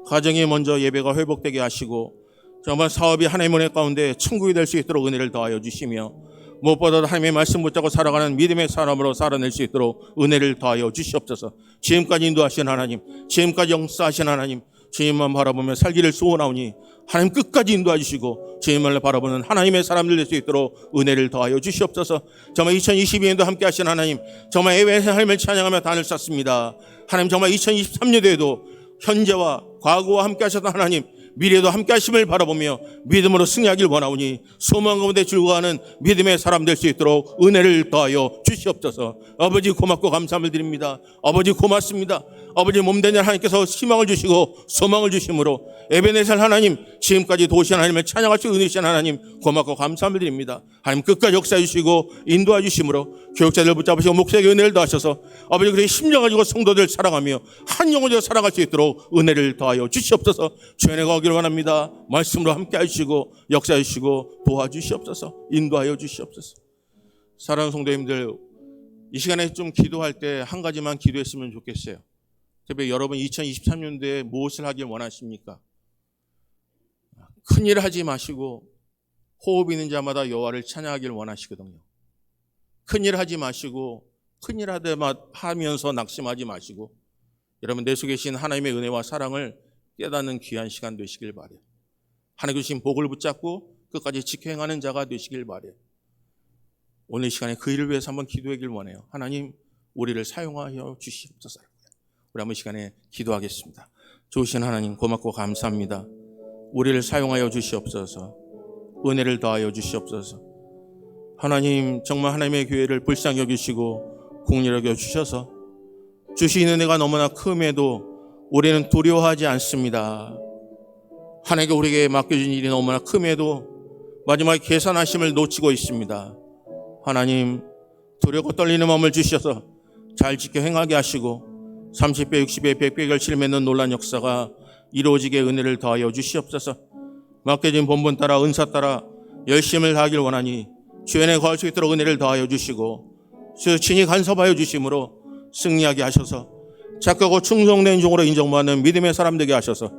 가정이 먼저 예배가 회복되게 하시고 정말 사업이 하나님의 은혜 가운데 천국이 될 수 있도록 은혜를 더하여 주시며 무엇보다도 하나님의 말씀 붙잡고 살아가는 믿음의 사람으로 살아낼 수 있도록 은혜를 더하여 주시옵소서. 지금까지 인도하신 하나님, 지금까지 역사하신 하나님, 주님만 바라보며 살기를 소원하오니 하나님 끝까지 인도해 주시고 주님만을 바라보는 하나님의 사람들 될 수 있도록 은혜를 더하여 주시옵소서. 정말 2022년도 함께 하신 하나님, 정말 예배의 하나님을 찬양하며 단을 쌓습니다. 하나님 정말 2023년도에도 현재와 과거와 함께 하셨던 하나님, 미래도 함께 하심을 바라보며 믿음으로 승리하길 원하오니 소망 가운데 즐거워하는 믿음의 사람 될 수 있도록 은혜를 더하여 주시옵소서. 아버지 고맙고 감사함을 드립니다. 아버지 고맙습니다. 아버지 몸된 하나님께서 희망을 주시고 소망을 주심으로 에베네셀 하나님, 지금까지 도우신 하나님을 찬양할 수 은혜신 하나님 고맙고 감사함을 드립니다. 하나님 끝까지 역사해 주시고 인도해 주심으로 교육자들 붙잡으시고 목사에게 은혜를 더하셔서 아버지 그의 심령 가지고 성도들 사랑하며 한 영혼으로 살아갈 수 있도록 은혜를 더하여 주시옵소서. 주연의 가기를 원합니다. 말씀으로 함께 해주시고 역사해 주시고 도와주시옵소서. 인도하여 주시옵소서. 사랑하는 성도님들, 이 시간에 좀 기도할 때 한 가지만 기도했으면 좋겠어요. 특히 여러분 2023년도에 무엇을 하길 원하십니까? 큰일 하지 마시고 호흡 있는 자마다 여호와를 찬양하길 원하시거든요. 큰일 하지 마시고 큰일 하면서 낙심하지 마시고 여러분 내 속에 계신 하나님의 은혜와 사랑을 깨닫는 귀한 시간 되시길 바라요. 하나님 주신 복을 붙잡고 끝까지 지켜 행하는 자가 되시길 바라요. 오늘 이 시간에 그 일을 위해서 한번 기도하길 원해요. 하나님 우리를 사용하여 주시옵소서. 우리 한번 시간에 기도하겠습니다. 좋으신 하나님 고맙고 감사합니다. 우리를 사용하여 주시옵소서. 은혜를 더하여 주시옵소서. 하나님 정말 하나님의 교회를 불쌍히 여기시고 긍휼히 여겨 주셔서 주시는 은혜가 너무나 큼에도 우리는 두려워하지 않습니다. 하나님께 우리에게 맡겨진 일이 너무나 큼에도 마지막에 계산하심을 놓치고 있습니다. 하나님 두렵고 떨리는 마음을 주셔서 잘 지켜 행하게 하시고 30배, 60배, 100배 결실을 맺는 놀라운 역사가 이루어지게 은혜를 더하여 주시옵소서. 맡겨진 본분 따라 은사 따라 열심을 다하길 원하니 주연에 거할 수 있도록 은혜를 더하여 주시고 주 친히 간섭하여 주심으로 승리하게 하셔서 착하고 충성된 종으로 인정받는 믿음의 사람 되게 하셔서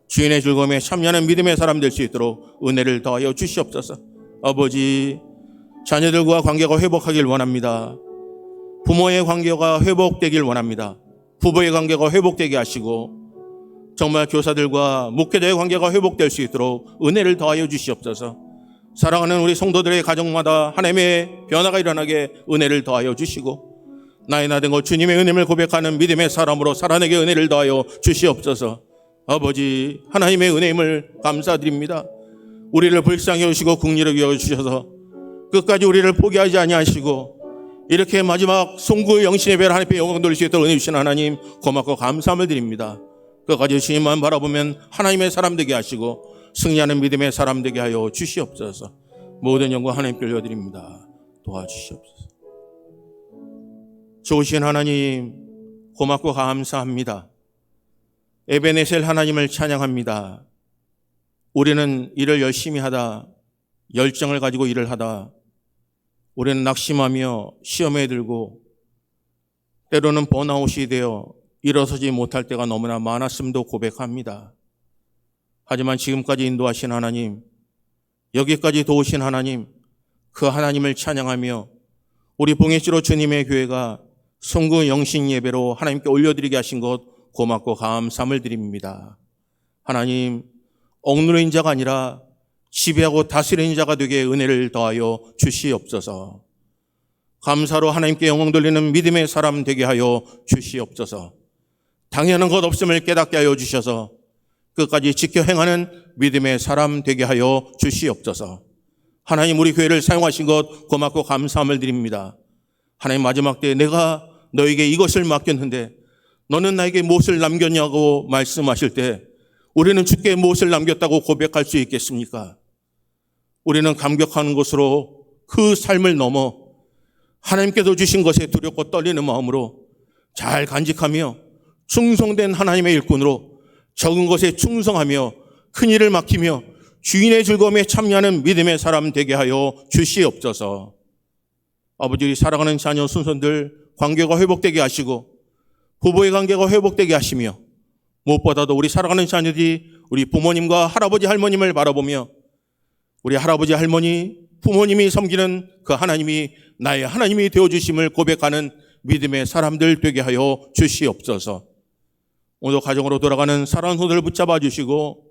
주인의 즐거움에 참여하는 믿음의 사람 될 수 있도록 은혜를 더하여 주시옵소서. 아버지 자녀들과 관계가 회복하길 원합니다. 부모의 관계가 회복되길 원합니다. 부부의 관계가 회복되게 하시고 정말 교사들과 목회자의 관계가 회복될 수 있도록 은혜를 더하여 주시옵소서. 사랑하는 우리 성도들의 가정마다 하나님의 변화가 일어나게 은혜를 더하여 주시고 나의 나된 것 주님의 은혜를 고백하는 믿음의 사람으로 살아내게 은혜를 더하여 주시옵소서. 아버지 하나님의 은혜임을 감사드립니다. 우리를 불쌍히 여기시고 긍휼히 여겨주셔서 끝까지 우리를 포기하지 아니하시고 이렇게 마지막 송구 영신 예배를 하나님께 영광 돌릴 수 있도록 은혜 주신 하나님 고맙고 감사함을 드립니다. 끝까지 주님만 바라보면 하나님의 사람 되게 하시고 승리하는 믿음의 사람 되게 하여 주시옵소서. 모든 영광 하나님께 올려드립니다. 도와주시옵소서. 좋으신 하나님 고맙고 감사합니다. 에베네셀 하나님을 찬양합니다. 우리는 일을 열심히 하다 열정을 가지고 일을 하다 우리는 낙심하며 시험에 들고 때로는 번아웃이 되어 일어서지 못할 때가 너무나 많았음도 고백합니다. 하지만 지금까지 인도하신 하나님, 여기까지 도우신 하나님, 그 하나님을 찬양하며 우리 봉해시로 주님의 교회가 송구 영신 예배로 하나님께 올려드리게 하신 것 고맙고 감사함을 드립니다. 하나님, 억누르인 자가 아니라 지배하고 다스리는 자가 되게 은혜를 더하여 주시옵소서. 감사로 하나님께 영광 돌리는 믿음의 사람 되게 하여 주시옵소서. 당연한 것 없음을 깨닫게 하여 주셔서 끝까지 지켜 행하는 믿음의 사람 되게 하여 주시옵소서. 하나님, 우리 교회를 사용하신 것 고맙고 감사함을 드립니다. 하나님, 마지막 때에 내가 너에게 이것을 맡겼는데 너는 나에게 무엇을 남겼냐고 말씀하실 때 우리는 주께 무엇을 남겼다고 고백할 수 있겠습니까? 우리는 감격하는 것으로 그 삶을 넘어 하나님께서 주신 것에 두렵고 떨리는 마음으로 잘 간직하며 충성된 하나님의 일꾼으로 적은 것에 충성하며 큰 일을 맡기며 주인의 즐거움에 참여하는 믿음의 사람 되게 하여 주시옵소서. 아버지, 우리 사랑하는 자녀 순손들 관계가 회복되게 하시고 부부의 관계가 회복되게 하시며 무엇보다도 우리 사랑하는 자녀들이 우리 부모님과 할아버지 할머님을 바라보며 우리 할아버지 할머니 부모님이 섬기는 그 하나님이 나의 하나님이 되어주심을 고백하는 믿음의 사람들 되게 하여 주시옵소서. 오늘 가정으로 돌아가는 사랑하는 손들을 붙잡아 주시고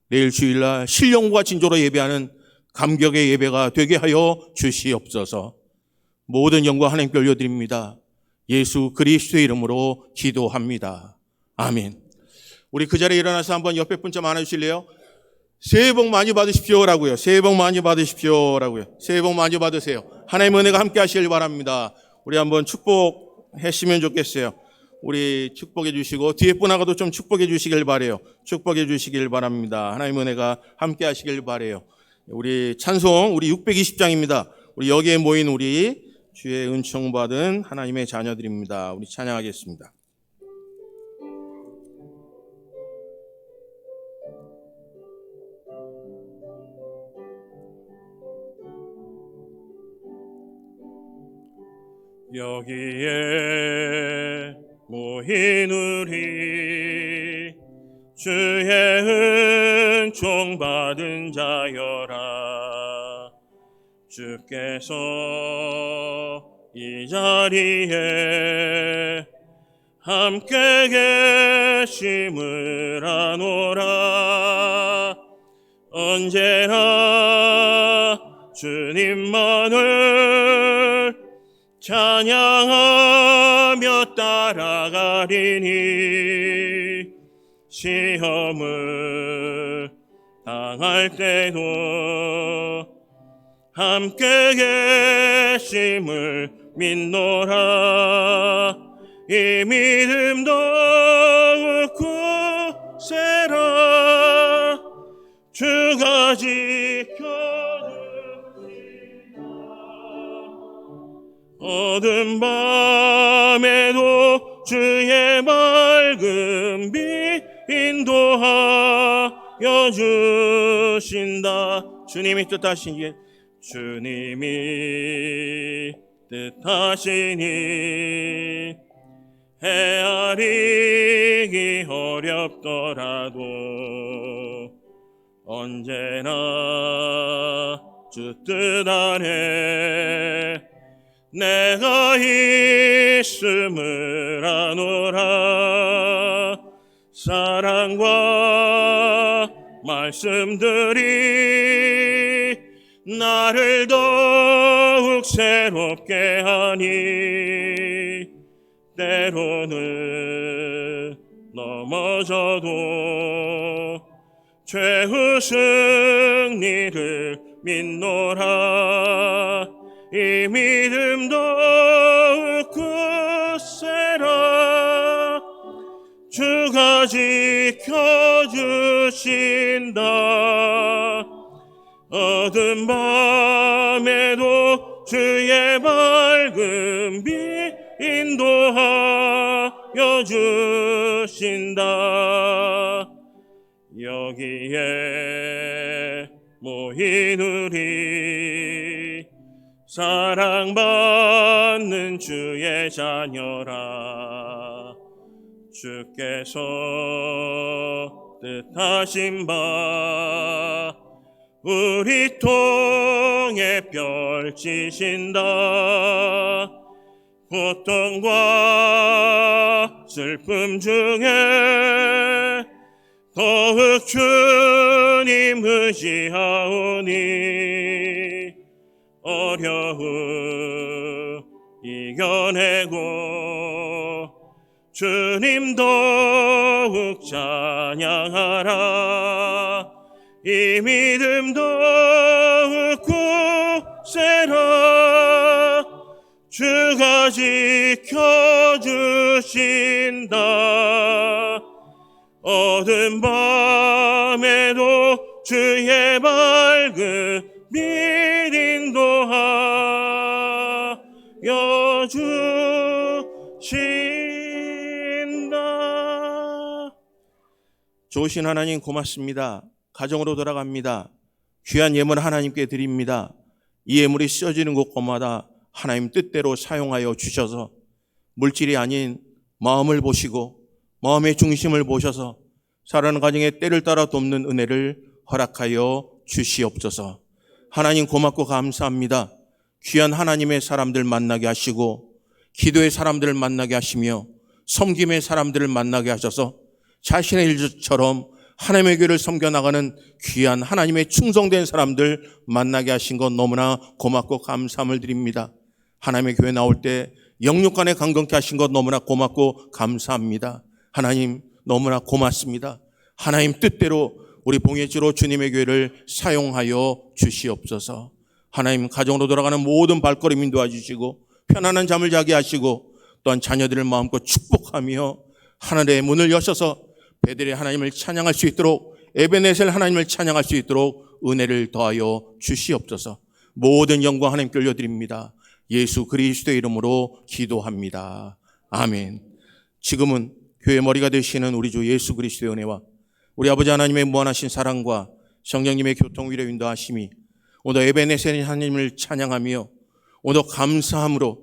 내일 주일날 신령과 진조로 예배하는 감격의 예배가 되게 하여 주시옵소서. 모든 영광 하나님께 올려드립니다. 예수 그리스도의 이름으로 기도합니다. 아멘. 우리 그 자리에 일어나서 한번 옆에 분 좀 안아주실래요? 새해 복 많이 받으십시오라고요. 새해 복 많이 받으십시오라고요. 새해 복 많이 받으세요. 하나님의 은혜가 함께 하시길 바랍니다. 우리 한번 축복했으면 좋겠어요. 우리 축복해 주시고 뒤에 분하고도 좀 축복해 주시길 바래요. 축복해 주시길 바랍니다. 하나님의 은혜가 함께 하시길 바래요. 우리 찬송 우리 620장입니다. 우리 여기에 모인 우리 주의 은총 받은 하나님의 자녀들입니다. 우리 찬양하겠습니다. 여기에 모인 우리 주의 은총 받은 자여라. 주께서 이 자리에 함께 계심을 아노라. 언제나 주님만을 찬양하며 따라가리니 시험을 당할 때도 함께 계심을 믿노라. 이 믿음 더욱 굳세라. 주가 지켜주시나. 어두운 밤에도 주의 맑은 빛 인도하여 주신다. 주님이 뜻하시니 주님이 뜻하시니 헤아리기 어렵더라도 언제나 주 뜻 아래 내가 있음을 아노라. 사랑과 말씀들이 나를 더욱 새롭게 하니 때로는 넘어져도 최후 승리를 믿노라. 이 믿음 더욱 굳세라. 주가 지켜주신다. 어두운 밤에도 주의 맑은 빛 인도하여 주신다. 여기에 모인 우리 사랑받는 주의 자녀라. 주께서 뜻하신 바 우리 통해 펼치신다. 고통과 슬픔 중에 더욱 주님 의지하오니 어려움 이겨내고 주님 더욱 찬양하라. 이 믿음 더욱 굳세라. 주가 지켜주신다. 어두운 밤에도 주의 밝은 빛 인도하여 주신다. 좋으신 하나님 고맙습니다. 가정으로 돌아갑니다. 귀한 예물 하나님께 드립니다. 이 예물이 쓰여지는 곳마다 하나님 뜻대로 사용하여 주셔서 물질이 아닌 마음을 보시고 마음의 중심을 보셔서 살아가는 가정의 때를 따라 돕는 은혜를 허락하여 주시옵소서. 하나님 고맙고 감사합니다. 귀한 하나님의 사람들 만나게 하시고 기도의 사람들을 만나게 하시며 섬김의 사람들을 만나게 하셔서 자신의 일처럼 하나님의 교회를 섬겨나가는 귀한 하나님의 충성된 사람들 만나게 하신 것 너무나 고맙고 감사함을 드립니다. 하나님의 교회 나올 때 영육간에 강건케 하신 것 너무나 고맙고 감사합니다. 하나님 너무나 고맙습니다. 하나님 뜻대로 우리 봉해지로 주님의 교회를 사용하여 주시옵소서. 하나님 가정으로 돌아가는 모든 발걸음 인도해 주시고 편안한 잠을 자게 하시고 또한 자녀들을 마음껏 축복하며 하늘의 문을 여셔서 베델의 하나님을 찬양할 수 있도록 에베네셀 하나님을 찬양할 수 있도록 은혜를 더하여 주시옵소서. 모든 영광 하나님께 올려드립니다. 예수 그리스도의 이름으로 기도합니다. 아멘. 지금은 교회 머리가 되시는 우리 주 예수 그리스도의 은혜와 우리 아버지 하나님의 무한하신 사랑과 성령님의 교통위로 인도하심이 오늘 에베네셀 하나님을 찬양하며 오늘 감사함으로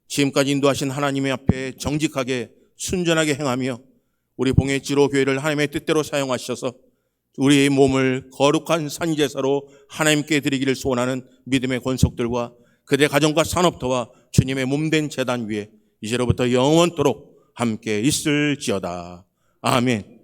지금까지 인도하신 하나님의 앞에 정직하게 순전하게 행하며 우리 봉해지로 교회를 하나님의 뜻대로 사용하셔서 우리의 몸을 거룩한 산제사로 하나님께 드리기를 소원하는 믿음의 권속들과 그들의 가정과 산업터와 주님의 몸된 제단 위에 이제로부터 영원토록 함께 있을지어다. 아멘.